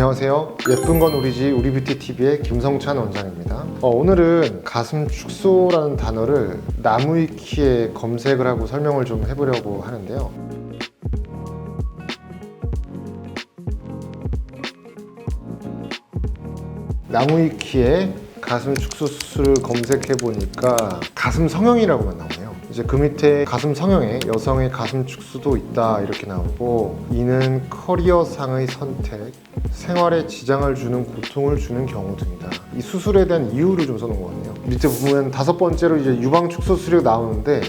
안녕하세요. 예쁜 건 우리지 우리뷰티TV의 김성찬 원장입니다. 오늘은 가슴 축소라는 단어를 나무위키에 검색을 하고 설명을 좀 해보려고 하는데요. 나무위키에 가슴 축소 수술을 검색해 보니까 가슴 성형이라고만 나오네요. 이제 그 밑에 가슴 성형에 여성의 가슴 축소도 있다 이렇게 나오고, 이는 커리어상의 선택, 생활에 지장을 주는 고통을 주는 경우 등이다. 이 수술에 대한 이유를 좀 써놓은 것 같네요. 밑에 보면 5번째로 이제 유방 축소 수술이 나오는데,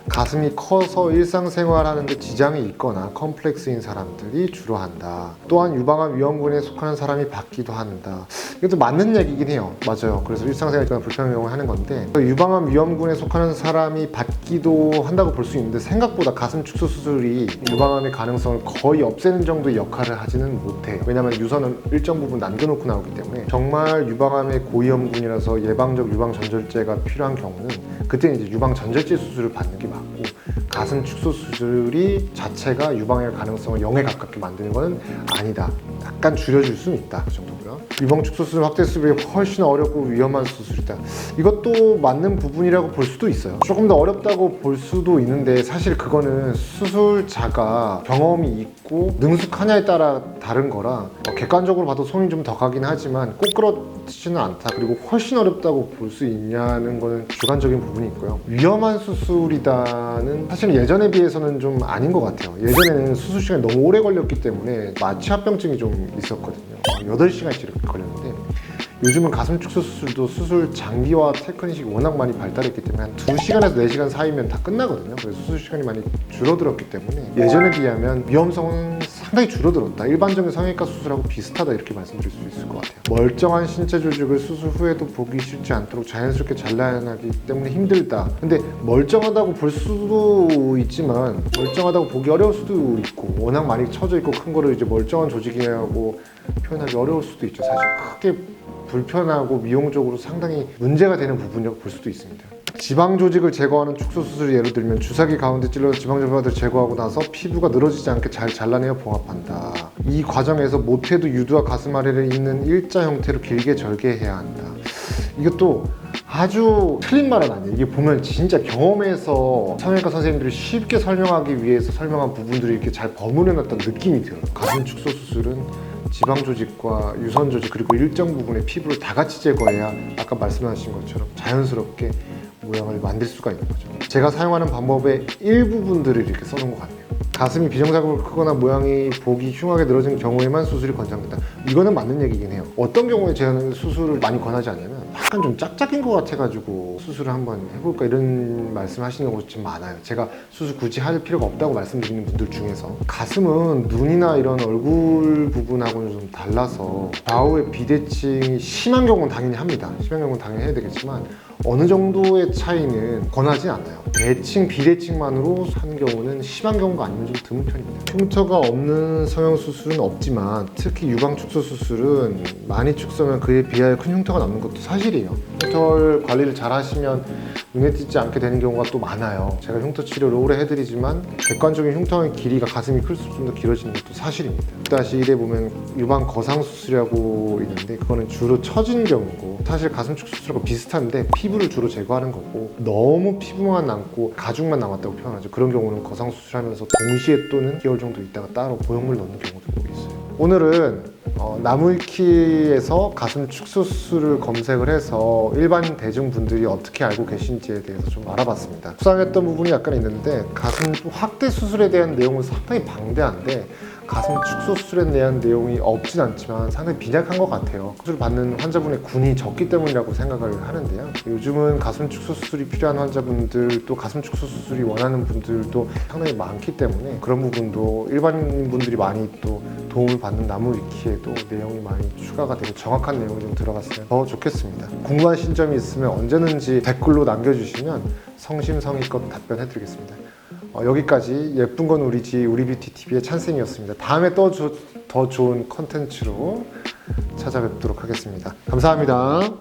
가슴이 커서 일상생활 하는데 지장이 있거나 컴플렉스인 사람들이 주로 한다. 또한 유방암 위험군에 속하는 사람이 받기도 한다. 이것도 맞는 얘기긴 해요. 맞아요. 그래서 일상생활에 있거나 불편한 경우에 하는 건데, 유방암 위험군에 속하는 사람이 받기도 한다고 볼 수 있는데, 생각보다 가슴 축소 수술이 유방암의 가능성을 거의 없애는 정도의 역할을 하지는 못해요. 왜냐하면 유선을 일정 부분 남겨놓고 나오기 때문에. 정말 유방암의 고위험군이라서 예방적 유방 전절제가 필요한 경우는 그때는 이제 유방 전절제 수술을 받는 게 맞고, 가슴 축소 수술이 자체가 유방의 가능성을 0에 가깝게 만드는 것은 아니다. 약간 줄여줄 수는 있다. 그 정도고요. 유방 축소 수술 확대 수술이 훨씬 어렵고 위험한 수술이다. 이것도 맞는 부분이라고 볼 수도 있어요. 조금 더 어렵다고 볼 수도 있는데, 사실 그거는 수술자가 경험이 있고 능숙하냐에 따라 다른 거라, 객관적으로 봐도 손이 좀 더 가긴 하지만 꼭 그렇지는 않다. 그리고 훨씬 어렵다고 볼 수 있냐는 거는 주관적인 부분이 있고요. 위험한 수술이다는 사실 예전에 비해서는 좀 아닌 것 같아요. 예전에는 수술 시간이 너무 오래 걸렸기 때문에 마취합병증이 좀 있었거든요. 8시간씩 이렇게 걸렸는데, 요즘은 가슴 축소 수술도 수술 장비와 테크닉이 워낙 많이 발달했기 때문에 한 2시간에서 4시간 사이면 다 끝나거든요. 그래서 수술 시간이 많이 줄어들었기 때문에 예전에 비하면 위험성은 상당히 줄어들었다. 일반적인 성형외과 수술하고 비슷하다 이렇게 말씀드릴 수 있을 것 같아요. 멀쩡한 신체 조직을 수술 후에도 보기 쉽지 않도록 자연스럽게 잘라내기 때문에 힘들다. 근데 멀쩡하다고 볼 수도 있지만 멀쩡하다고 보기 어려울 수도 있고, 워낙 많이 처져 있고 큰 거를 이제 멀쩡한 조직이라고 표현하기 어려울 수도 있죠. 사실 크게 불편하고 미용적으로 상당히 문제가 되는 부분이라고 볼 수도 있습니다. 지방 조직을 제거하는 축소 수술을 예를 들면, 주사기 가운데 찔러서 지방 조직을 제거하고 나서 피부가 늘어지지 않게 잘 잘라내어 봉합한다. 이 과정에서 못해도 유두와 가슴 아래를 잇는 일자 형태로 길게 절개해야 한다. 이것도 아주 틀린 말은 아니에요. 이게 보면 진짜 경험해서 성형외과 선생님들이 쉽게 설명하기 위해서 설명한 부분들이 이렇게 잘 버무려놨다는 느낌이 들어요. 가슴 축소 수술은 지방 조직과 유선 조직 그리고 일정 부분의 피부를 다 같이 제거해야 아까 말씀하신 것처럼 자연스럽게 모양을 만들 수가 있는 거죠. 제가 사용하는 방법의 일부분들을 이렇게 써놓은 것 같네요. 가슴이 비정상적으로 크거나 모양이 보기 흉하게 늘어진 경우에만 수술이 권장된다. 이거는 맞는 얘기긴 해요. 어떤 경우에 제가 수술을 많이 권하지 않냐면, 약간 좀 짝짝인 것 같아가지고 수술을 한번 해볼까 이런 말씀하시는 곳이 좀 많아요. 제가 수술 굳이 할 필요가 없다고 말씀드리는 분들 중에서, 가슴은 눈이나 이런 얼굴 부분하고는 좀 달라서 좌우의 비대칭이 심한 경우는 당연히 합니다. 심한 경우는 당연히 해야 되겠지만 어느 정도의 차이는 권하지 않아요. 대칭, 비대칭만으로 하는 경우는 심한 경우가 아니면 좀 드문 편입니다. 흉터가 없는 성형수술은 없지만, 특히 유방 축소 수술은 많이 축소하면 그에 비하여 큰 흉터가 남는 것도 사실이에요. 흉터 관리를 잘 하시면 눈에 띄지 않게 되는 경우가 또 많아요. 제가 흉터 치료를 오래 해드리지만 객관적인 흉터의 길이가 가슴이 클수록 좀 더 길어지는 것도 사실입니다. 다시 이래 보면 유방 거상 수술이라고 있는데, 그거는 주로 처진 경우고, 사실 가슴 축소 수술하고 비슷한데 피부를 주로 제거하는 거고, 너무 피부만 남고 가죽만 남았다고 표현하죠. 그런 경우는 거상 수술하면서 동시에 또는 6개월 정도 있다가 따로 보형물 넣는 경우도 있어요. 오늘은 나무위키에서 가슴 축소 수술을 검색을 해서 일반 대중분들이 어떻게 알고 계신지에 대해서 좀 알아봤습니다. 수상했던 부분이 약간 있는데, 가슴 확대 수술에 대한 내용은 상당히 방대한데 가슴 축소 수술에 대한 내용이 없진 않지만 상당히 빈약한 것 같아요. 수술 받는 환자분의 군이 적기 때문이라고 생각을 하는데요. 요즘은 가슴 축소 수술이 필요한 환자분들, 또 가슴 축소 수술이 원하는 분들도 상당히 많기 때문에 그런 부분도 일반인분들이 많이 또 도움을 받는 나무위키에도 내용이 많이 추가가 되고 정확한 내용이 좀 들어갔으면 더 좋겠습니다. 궁금하신 점이 있으면 언제든지 댓글로 남겨주시면 성심성의껏 답변해드리겠습니다. 여기까지 예쁜 건 우리지 우리뷰티TV의 찬생이었습니다. 다음에 또 더 좋은 컨텐츠로 찾아뵙도록 하겠습니다. 감사합니다.